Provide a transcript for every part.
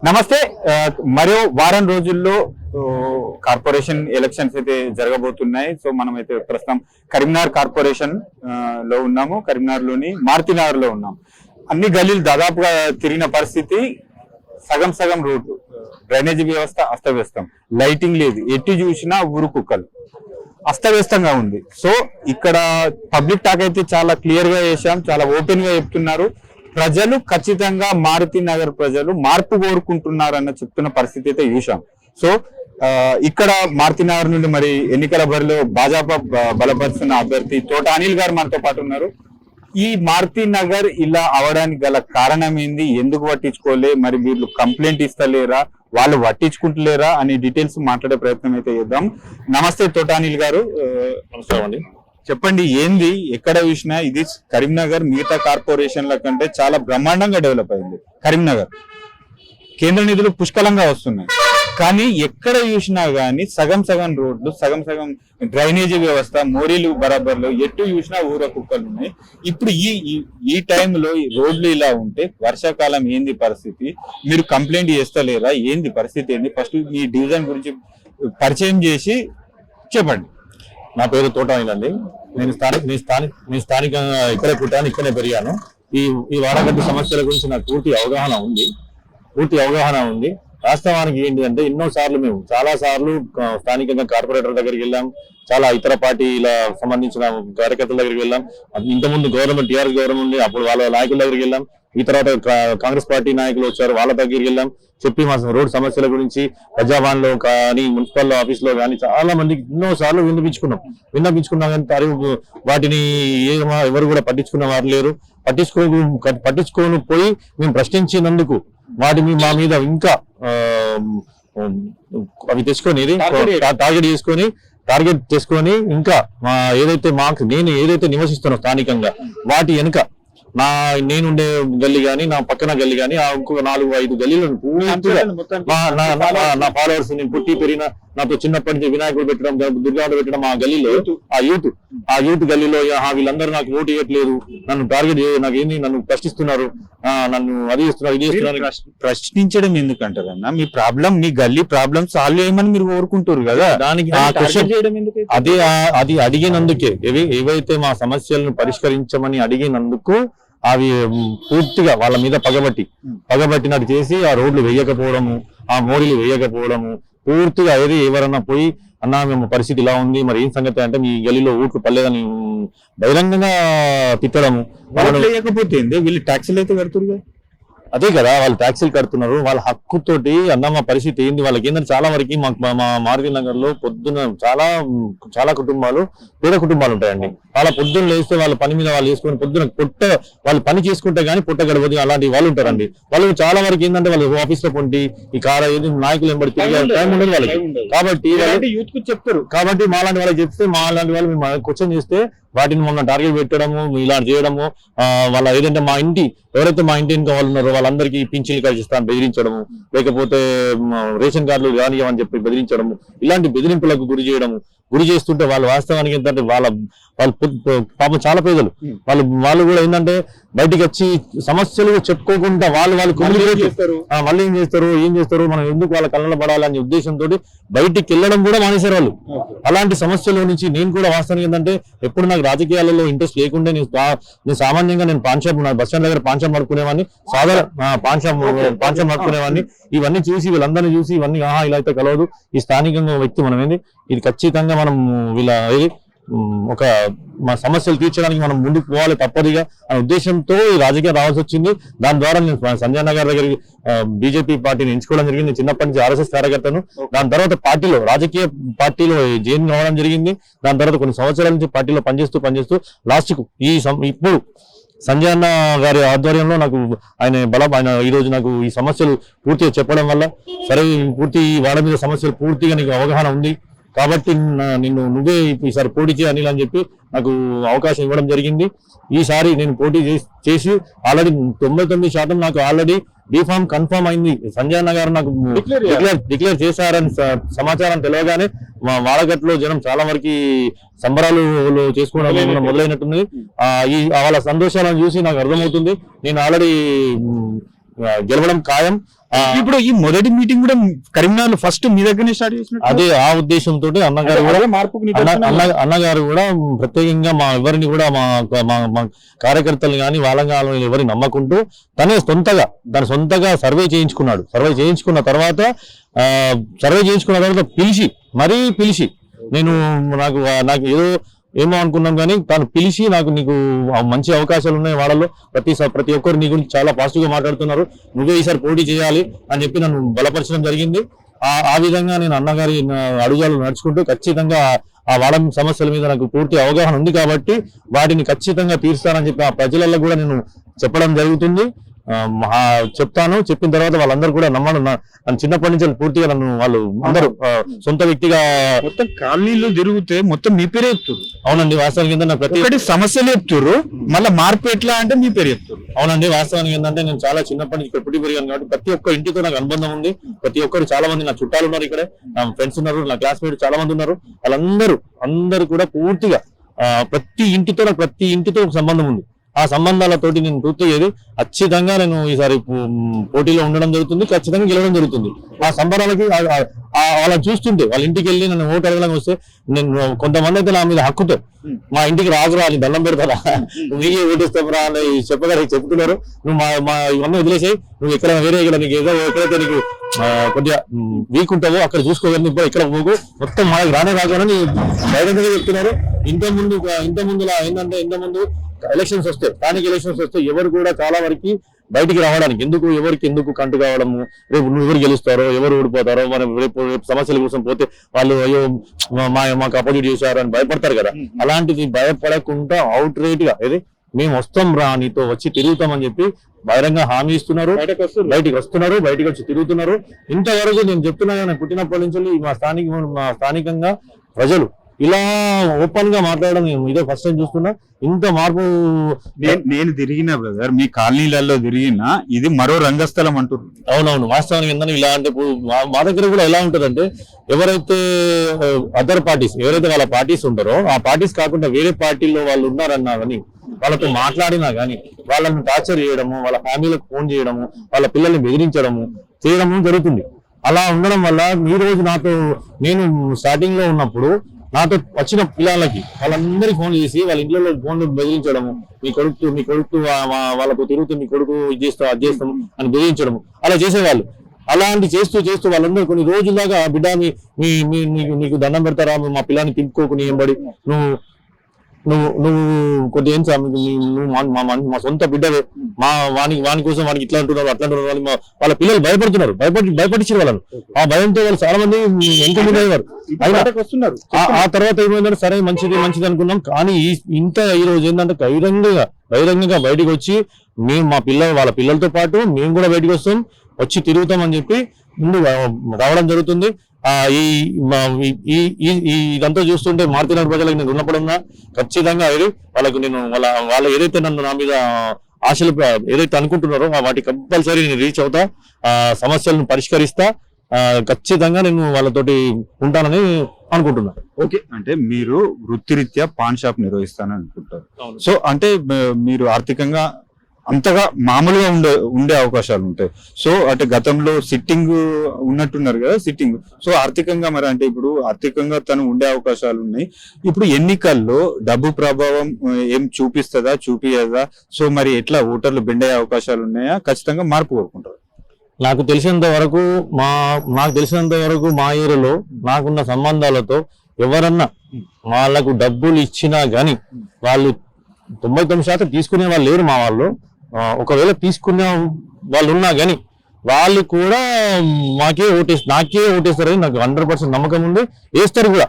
నమస్తే. మరో వారం రోజుల్లో కార్పొరేషన్ ఎలక్షన్స్ అయితే జరగబోతున్నాయి. సో మనమైతే ప్రస్తుతం కరీంనగర్ కార్పొరేషన్ లో ఉన్నాము. కరీంనగర్ లోని మారుతినగర్ లో ఉన్నాం. అన్ని గల్లీలు దాదాపుగా తిరిగిన పరిస్థితి. సగం సగం రోడ్డు, డ్రైనేజీ వ్యవస్థ అస్తవ్యస్తం, లైటింగ్ లేదు, ఎట్టి చూసినా ఊరు కుక్కలు, అస్తవ్యస్తంగా ఉంది. సో ఇక్కడ పబ్లిక్ టాక్ అయితే చాలా క్లియర్ గా చేశాం, చాలా ఓపెన్ గా చెప్తున్నారు. ప్రజలు ఖచ్చితంగా మారుతినగర్ ప్రజలు మార్పు కోరుకుంటున్నారన్న చెప్తున్న పరిస్థితి అయితే చూసాం. సో ఇక్కడ మారుతినగర్ నుండి మరి ఎన్నికల బరిలో భాజపా బలపరుస్తున్న అభ్యర్థి తోట అనిల్ గారు మనతో పాటు ఉన్నారు. ఈ మారుతినగర్ ఇలా అవడానికి గల కారణం ఏంది, ఎందుకు పట్టించుకోలే, మరి వీళ్ళు కంప్లైంట్ ఇస్తలేరా, వాళ్ళు పట్టించుకుంటలేరా అని డీటెయిల్స్ మాట్లాడే ప్రయత్నం అయితే చేద్దాం. నమస్తే తోట అనిల్ గారు. నమస్కారం అండి. చెప్పండి, ఏంది ఎక్కడ చూసినా ఇది కరీంనగర్ మిగతా కార్పొరేషన్ల కంటే చాలా బ్రహ్మాండంగా డెవలప్ అయింది. కరీంనగర్ కేంద్ర నిధులు పుష్కలంగా వస్తున్నాయి, కానీ ఎక్కడ చూసినా గానీ సగం సగం రోడ్లు, సగం సగం డ్రైనేజీ వ్యవస్థ, మోరీలు బరాబర్లు, ఎటు చూసినా ఊర కుక్కలు ఉన్నాయి. ఇప్పుడు ఈ టైంలో రోడ్లు ఇలా ఉంటే వర్షాకాలం ఏంది పరిస్థితి, మీరు కంప్లైంట్ చేస్తలేరా, ఏంది పరిస్థితి ఏంది? ఫస్ట్ మీ డివిజన్ గురించి పరిచయం చేసి చెప్పండి. నా పేరు తోట అనిల్ అండి. నేను స్థానికంగా ఇక్కడే పుట్టాను, ఇక్కడే పెరిగాను. ఈ వాడగట్టు సమస్యల గురించి నాకు పూర్తి అవగాహన ఉంది. వాస్తవానికి ఏంటి అంటే మేము చాలా సార్లు స్థానికంగా కార్పొరేటర్ దగ్గరికి వెళ్ళాం, చాలా ఇతర పార్టీల సంబంధించిన కార్యకర్తల దగ్గరికి వెళ్ళాం. ఇంతకుముందు టీఆర్ఎస్ గవర్నమెంట్ అప్పుడు వాళ్ళ నాయకుల దగ్గరికి వెళ్ళాం. ఈ తర్వాత కాంగ్రెస్ పార్టీ నాయకులు వచ్చారు, వాళ్ళ దగ్గరికి వెళ్ళాం. చెప్పి మా రోడ్ సమస్యల గురించి ప్రజావాణిలో కానీ మున్సిపల్ ఆఫీస్ లో కానీ చాలా మందికి ఎన్నో సార్లు విన్నపించుకున్నాం కానీ వాటిని ఎవరు కూడా పట్టించుకున్న వారు లేరు. పట్టించుకొని పోయి మేము ప్రశ్నించినందుకు వాటిని మా మీద ఇంకా అవి తెచ్చుకొని టార్గెట్ చేసుకొని ఇంకా నేను ఏదైతే నివసిస్తున్నా స్థానికంగా వాటి వెనుక నేనుండే గల్లీ గానీ, నా పక్కన గల్లీ గానీ, ఇంకొక 4-5 గల్లీలు నా ఫాలోవర్స్, నేను పుట్టి పెరిగిన, నాతో చిన్నప్పటి నుంచి వినాయకుడు పెట్టడం, దుర్గాడు పెట్టడం, ఆ గల్లీలో ఆ యూత్ గల్లీలో వీళ్ళందరూ నాకు ఓటు ఇవ్వట్లేదు, నన్ను టార్గెట్ నన్ను ప్రశ్నిస్తున్నారు, నన్ను అది చేస్తున్నారు, ఇది చేస్తున్నారు. ప్రశ్నించడం ఎందుకంటారన్నా? మీ ప్రాబ్లం, మీ గల్లీ ప్రాబ్లం సాల్వ్ చేయమని మీరు కోరుకుంటారు కదా, దానికి అది అడిగినందుకే, ఏవైతే మా సమస్యలను పరిష్కరించమని అడిగినందుకు అవి పూర్తిగా వాళ్ళ మీద పగబట్టినట్టు చేసి ఆ రోడ్లు వేయకపోవడము, ఆ మోరీలు వేయకపోవడము, పూర్తిగా ఎవరన్నా పోయి అన్నా మేము పరిస్థితి ఇలా ఉంది, మరి ఏం సంగతి అంటే మీ గల్లీలో ఊట్లు పర్లేదని బహిరంగంగా తిట్టడము. లేకపోతే వీళ్ళు ట్యాక్సీలు అయితే కడుతున్నారు. అదే కదా, వాళ్ళు ట్యాక్సీలు కడుతున్నారు, వాళ్ళ హక్కుతోటి. మా పరిస్థితి ఏంది, వాళ్ళకి ఏంటంటే చాలా వరకు మా మారుతినగర్ లో పొద్దున చాలా కుటుంబాలు, పేద కుటుంబాలు ఉంటాయండి. వాళ్ళ పొద్దున్న లేస్తే వాళ్ళ పని మీద వాళ్ళు చేసుకుని పొద్దున వాళ్ళు పని చేసుకుంటే గానీ పుట్ట గడవదు, అలాంటి వాళ్ళు ఉంటారండి. వాళ్ళు చాలా వరకు ఏంటంటే వాళ్ళు ఆఫీస్ లో పొంటి ఈ నాయకులు ఎంబడి తిరిగే టైం ఉండదు వాళ్ళకి. కాబట్టి యూత్ కు చెప్తారు, కాబట్టి మాలాంటి వాళ్ళకి చెప్తే, మాలాంటి వాళ్ళు మేము క్వశ్చన్ చేస్తే వాటిని మొన్న టార్గెట్ పెట్టడము, ఇలా చేయడము, వాళ్ళ ఏదంటే ఎవరైతే మా ఇంటి ఇంకా వాళ్ళు ఉన్నారో వాళ్ళందరికీ పింఛన్లు కలిసిస్తాను బెదిరించడము, లేకపోతే రేషన్ కార్డులు రానియమని చెప్పి బెదిరించడము, ఇలాంటి బెదిరింపులకు గురి చేస్తుంటే వాళ్ళు వాస్తవానికి ఏంటంటే వాళ్ళు పాపం చాలా పేదలు, వాళ్ళు కూడా ఏంటంటే బయటికి వచ్చి సమస్యలు చెప్పుకోకుండా వాళ్ళు మళ్ళీ ఏం చేస్తారు మనం ఎందుకు వాళ్ళ కళ్ళలో పడాలనే ఉద్దేశంతో బయటికి వెళ్ళడం కూడా మానేశారు వాళ్ళు. అలాంటి సమస్యల నుంచి నేను కూడా వాస్తవానికి ఏంటంటే ఎప్పుడు నాకు రాజకీయాలలో ఇంట్రెస్ట్ లేకుండా నేను సామాన్యంగా బస్ స్టాండ్ దగ్గర పాన్ షాప్ నడుపుకునేవాడిని, పాన్ షాప్ నడుపుకునేవాడిని. ఇవన్నీ చూసి వీళ్ళందరినీ చూసి ఇవన్నీ ఇలా అయితే కలవదు, ఈ స్థానికంగా వ్యక్తి మనం ఇది ఖచ్చితంగా మనం మా సమస్యలు తీర్చడానికి మనం ముందుకు పోవాలి తప్పదుగా అనే ఉద్దేశంతో ఈ రాజకీయం రావాల్సి వచ్చింది. దాని ద్వారా నేను సంజయ్ నగర్ దగ్గర బీజేపీ పార్టీని ఎంచుకోవడం జరిగింది. చిన్నప్పటి నుంచి ఆర్ఎస్ఎస్ కార్యకర్తను. దాని తర్వాత రాజకీయ పార్టీలో జైన్ రావడం జరిగింది. దాని తర్వాత కొన్ని సంవత్సరాల నుంచి పార్టీలో పనిచేస్తూ లాస్ట్ కు ఇప్పుడు సంజయ్ అన్న గారి ఆధ్వర్యంలో ఆయన ఈ రోజు నాకు ఈ సమస్యలు పూర్తిగా చెప్పడం వల్ల, సరే పూర్తి వాడ మీద సమస్యలు పూర్తిగా నీకు అవగాహన ఉంది కాబట్టి నువ్వే ఈసారి పోటీ చేయ అనిల్ అని చెప్పి నాకు అవకాశం ఇవ్వడం జరిగింది. ఈసారి నేను పోటీ చేసి ఆల్రెడీ 99% నాకు ఆల్రెడీ బీఫామ్ కన్ఫర్మ్ అయింది. సంజయ్ అన్న గారు నాకు డిక్లేర్ చేశారని సమాచారం తెలియగానే మా వాడగట్లో జనం చాలా వరకు సంబరాలు చేసుకోవడం మొదలైనట్టుంది. వాళ్ళ సంతోషాలను చూసి నాకు అర్థమవుతుంది. నేను ఆల్రెడీ గెలవడం ఖాయం. ఇప్పుడు ఈ మొదటి మీటింగ్ కూడా కరీంనగర్ లో ఫస్ట్ మీ దగ్గరనే స్టార్ట్ చేసినట్టు అదే ఆ ఉద్దేశంతో అన్నగారు కూడా అన్నగారు కూడా ప్రత్యేకంగా మా ఎవరిని కూడా మా కార్యకర్తలు కానీ వాళ్ళని ఎవరిని నమ్మకుంటూ తనే దాని సొంతగా సర్వే చేయించుకున్నాడు. సర్వే చేయించుకున్న తర్వాత మరీ పిలిచి నాకు ఏమో అనుకున్నాం కానీ తాను పిలిచి నీకు మంచి అవకాశాలు ఉన్నాయి వాళ్ళలో, ప్రతి ఒక్కరు నీ గురించి చాలా పాజిటివ్ గా మాట్లాడుతున్నారు, నువ్వే ఈసారి పోటీ చేయాలి అని చెప్పి నన్ను బలపరచడం జరిగింది. ఆ విధంగా నేను అన్నగారి అడుగులు నడుచుకుంటూ ఖచ్చితంగా ఆ వాడ సమస్యల మీద నాకు పూర్తి అవగాహన ఉంది కాబట్టి వాటిని ఖచ్చితంగా తీరుస్తానని చెప్పి ఆ ప్రజలలో కూడా నేను చెప్పడం జరుగుతుంది. చెప్తాను. చెప్పిన తర్వాత వాళ్ళందరూ కూడా నమ్మడం, చిన్నప్పటి నుంచి పూర్తిగా నన్ను వాళ్ళు అందరూ సొంత వ్యక్తిగా మొత్తం కాలనీలో తిరిగితే మొత్తం మీ పేరే చెప్తారు. అవునండి, వాస్తవానికి ఏంటంటే ప్రతి ఒక్కటి సమస్యలు చెప్తారు, మళ్ళీ మార్పు ఎట్లా అంటే మీ పేరు చెప్తారు. అవునండి, వాస్తవానికి ఏంటంటే నేను చాలా చిన్నప్పటి నుంచి ఇక్కడ పుట్టి పెరిగాను కాబట్టి ప్రతి ఒక్క ఇంటితో నాకు అనుబంధం ఉంది. ప్రతి ఒక్కరు చాలా మంది నా చుట్టాలు ఉన్నారు, ఇక్కడ నా ఫ్రెండ్స్ ఉన్నారు, నా క్లాస్మేట్ చాలా మంది ఉన్నారు. వాళ్ళందరూ కూడా పూర్తిగా ప్రతి ఇంటితో సంబంధం ఉంది. ఆ సంబంధాలతోటి నేను పూర్తి ఖచ్చితంగా నేను ఈసారి పోటీలో ఉండడం జరుగుతుంది, ఖచ్చితంగా గెలవడం జరుగుతుంది. ఆ సంబరాలకి వాళ్ళని చూస్తుంటే వాళ్ళ ఇంటికి వెళ్ళి నన్ను ఓటు అడగడానికి వస్తే నేను కొంతమంది అయితే నా మీద హక్కుతో మా ఇంటికి రాజురా అని దండం పెడతారా, నీకే ఓటేస్తావురా అని చెప్తున్నారు. నువ్వు మా ఇవన్నీ వదిలేసాయి, నువ్వు ఎక్కడ వేరే నీకు ఏదో ఎక్కడైతే నీకు కొద్దిగా వీక్ ఉంటావో అక్కడ చూసుకోవాలి, ఇక్కడ పోకు, మొత్తం మనకి రానే రాజానని బహిరంగంగా చెప్తున్నారు. ఇంత ముందులా ఏంటంటే ఇంతకుముందు ఎలక్షన్స్ వస్తే స్థానిక ఎలక్షన్స్ వస్తే ఎవరు కూడా చాలా వరకు బయటికి రావడానికి ఎందుకు కంటు కావడము, రేపు ఎవరు గెలుస్తారో ఎవరు ఓడిపోతారో, మనం రేపు సమస్యల కోసం పోతే వాళ్ళు అయ్యో మాకు అపోజిట్ చేశారు అని భయపడతారు కదా. అలాంటిది భయపడకుండా అవుట్ రేట్ గా మేము వస్తాం రా, నీతో వచ్చి తిరుగుతామని చెప్పి బహిరంగ హామీ ఇస్తున్నారు. బయటికి వస్తున్నారు, బయటికి వచ్చి తిరుగుతున్నారు. ఇంతవరకు నేను చెప్తున్నా, పుట్టినప్పటి నుంచి మా స్థానికంగా ప్రజలు ఇలా ఓపెన్ గా మాట్లాడడం ఇదే ఫస్ట్ టైం చూస్తున్నా. ఇంత మార్పు నేను తిరిగిన బ్రదర్, మీ కాలనీలలో తిరిగినా ఇది మరో రంగస్థలం అంటారు. అవునవును, వాస్తవానికి ఏంటంటే ఇలా అంటే మా దగ్గర కూడా ఎలా ఉంటదంటే ఎవరైతే అదర్ పార్టీస్ ఎవరైతే వాళ్ళ పార్టీస్ ఉంటారో ఆ పార్టీస్ కాకుండా వేరే పార్టీల్లో వాళ్ళు ఉన్నారన్నా కానీ వాళ్ళతో మాట్లాడినా కానీ వాళ్ళని టార్చర్ చేయడము, వాళ్ళ ఫ్యామిలీలకు ఫోన్ చేయడము, వాళ్ళ పిల్లల్ని బెదిరించడము చేయడము జరుగుతుంది. అలా ఉండడం వల్ల ఈ రోజు నేను స్టార్టింగ్ లో ఉన్నప్పుడు నాతో వచ్చిన పిల్లలకి వాళ్ళందరికీ ఫోన్ చేసి వాళ్ళ ఇంట్లో ఫోన్లు బెదిరించడము, మీ కొడుకు వాళ్ళతో తిరుగుతూ మీ కొడుకు ఇది చేస్తాం అది చేస్తాం అని బెదిరించడము అలా చేసేవాళ్ళు. అలాంటి చేస్తూ వాళ్ళందరూ కొన్ని రోజుల్లాగా బిడ్డ నీకు దండం పెడతారా, మా పిల్లాన్ని తిప్పుకోకు, నీ ఎంబడి నువ్వు కొద్దిగా ఏం మా సొంత బిడ్డవే, వాని కోసం వానికి ఇట్లా అంటున్నారు అట్లా అంటున్నారు. వాళ్ళ పిల్లలు భయపడించారు వాళ్ళను. ఆ భయంతో వాళ్ళు చాలా మంది ఎంత మంది అయ్యారు. ఆ తర్వాత ఏమైందంటే సరే మంచిది అనుకున్నాం. కానీ ఈ రోజు ఏంటంటే బహిరంగంగా బయటకు వచ్చి మేము వాళ్ళ పిల్లలతో పాటు మేము కూడా బయటకు వచ్చి తిరుగుతామని చెప్పి ముందు రావడం జరుగుతుంది. ఇదంతా చూస్తుంటే మార్తినగర్ ప్రజలకు నేను రుణపడున్నా. ఖచ్చితంగా వాళ్ళకు నేను వాళ్ళ ఏదైతే నన్ను నా మీద ఆశలు ఏదైతే అనుకుంటున్నారో వాటి కంపల్సరీ నేను రీచ్ అవుతా, సమస్యలను పరిష్కరిస్తా, ఖచ్చితంగా నేను వాళ్ళతోటి ఉంటానని అనుకుంటున్నా. ఓకే, అంటే మీరు వృత్తిరీత్యా పాన్ షాప్ నిర్వహిస్తానని అనుకుంటారు. సో అంటే మీరు ఆర్థికంగా అంతగా మామూలుగా ఉండే అవకాశాలు ఉంటాయి. సో అంటే గతంలో సిట్టింగ్ ఉన్నట్టున్నారు కదా, సిట్టింగ్. సో ఆర్థికంగా మరి అంటే ఇప్పుడు ఆర్థికంగా తను ఉండే అవకాశాలు ఉన్నాయి. ఇప్పుడు ఎన్నికల్లో డబ్బు ప్రభావం ఏం చూపియదా? సో మరి ఎట్లా ఓటర్లు బెండ్ అయ్యే అవకాశాలు ఉన్నాయా? ఖచ్చితంగా మార్పు కోరుకుంటారు. నాకు తెలిసినంత వరకు మా ఏరియాలో నాకున్న సంబంధాలతో ఎవరన్నా వాళ్ళకు డబ్బులు ఇచ్చినా గాని వాళ్ళు 99% తీసుకునే వాళ్ళు లేరు మా వాళ్ళు. ఒకవేళ తీసుకునే వాళ్ళు ఉన్నా గాని వాళ్ళు కూడా నాకే ఓటేస్తారని నాకు 100% నమ్మకం ఉంది. వేస్తారు కూడా,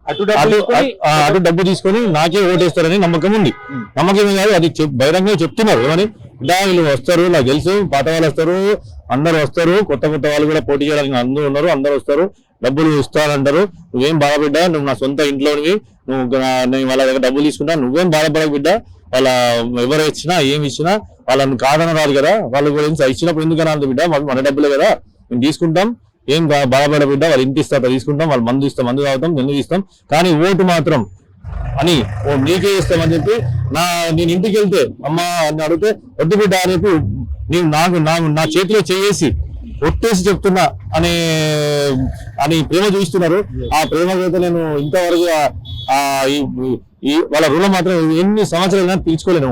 అటు డబ్బు తీసుకొని నాకే ఓటేస్తారని నమ్మకం ఉంది. నమ్మకమే కాదు, అది బహిరంగంగా చెప్తున్నారు. ఏమని వీళ్ళు వస్తారు, నాకు తెలుసు, పాత వాళ్ళు వస్తారు, అందరు వస్తారు, కొత్త వాళ్ళు కూడా పోటీ చేయడానికి అందరూ ఉన్నారు, అందరు వస్తారు, డబ్బులు ఇస్తారంటారు. నువ్వేం బాధపడ్డా, నువ్వు నా సొంత ఇంట్లోనివి, నేను వాళ్ళ దగ్గర డబ్బులు తీసుకుంటా, నువ్వేం బాధపడక బిడ్డ, వాళ్ళ ఎవరు ఇచ్చినా ఏమి ఇచ్చినా వాళ్ళని కాదనరాదు కదా, వాళ్ళు కూడా ఇచ్చినప్పుడు ఎందుకు అనాలి బిడ్డ, మన డబ్బులే కదా, మేము తీసుకుంటాం, ఏం బాధపడ బిడ్డ, వాళ్ళు ఇంటి ఇస్తా తీసుకుంటాం, వాళ్ళు మందు తాగుతాం, నిన్ను ఇస్తాం, కానీ ఓటు మాత్రం అని నీకే ఇస్తామని చెప్పి నేను ఇంటికి వెళ్తే అమ్మ అని అడిగితే వద్దు బిడ్డ అని చెప్పి నీవు నా చేతిలో చేసి ఒట్టేసి చెప్తున్నా అని ప్రేమ చూపిస్తున్నారు. ఆ ప్రేమ అయితే నేను ఇంతవరకు వాళ్ళ రుణం మాత్రం ఎన్ని సంవత్సరాలు తీర్చుకోలేను.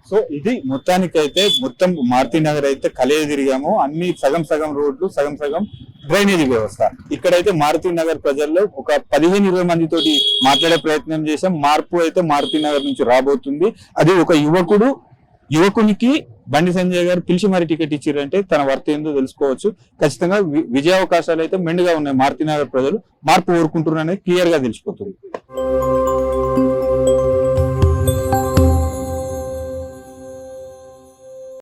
సో ఇది మొత్తానికైతే మొత్తం మారుతి నగర్ అయితే కలియ తిరిగాము. అన్ని సగం సగం రోడ్లు, సగం సగం డ్రైనేజీ వ్యవస్థ. ఇక్కడైతే మారుతి నగర్ ప్రజల్లో ఒక 15-20 మందితోటి మాట్లాడే ప్రయత్నం చేశాం. మార్పు అయితే మారుతి నగర్ నుంచి రాబోతుంది. అది ఒక యువకునికి బండి సంజయ్ గారు పిలిచి మరి టికెట్ ఇచ్చిరంటే తన వర్త ఏందో తెలుసుకోవచ్చు. ఖచ్చితంగా విజయావకాశాలు అయితే మెండుగా ఉన్నాయి. మారుతి నగర్ ప్రజలు మార్పు కోరుకుంటున్నారు అనేది క్లియర్ గా తెలిసిపోతుంది.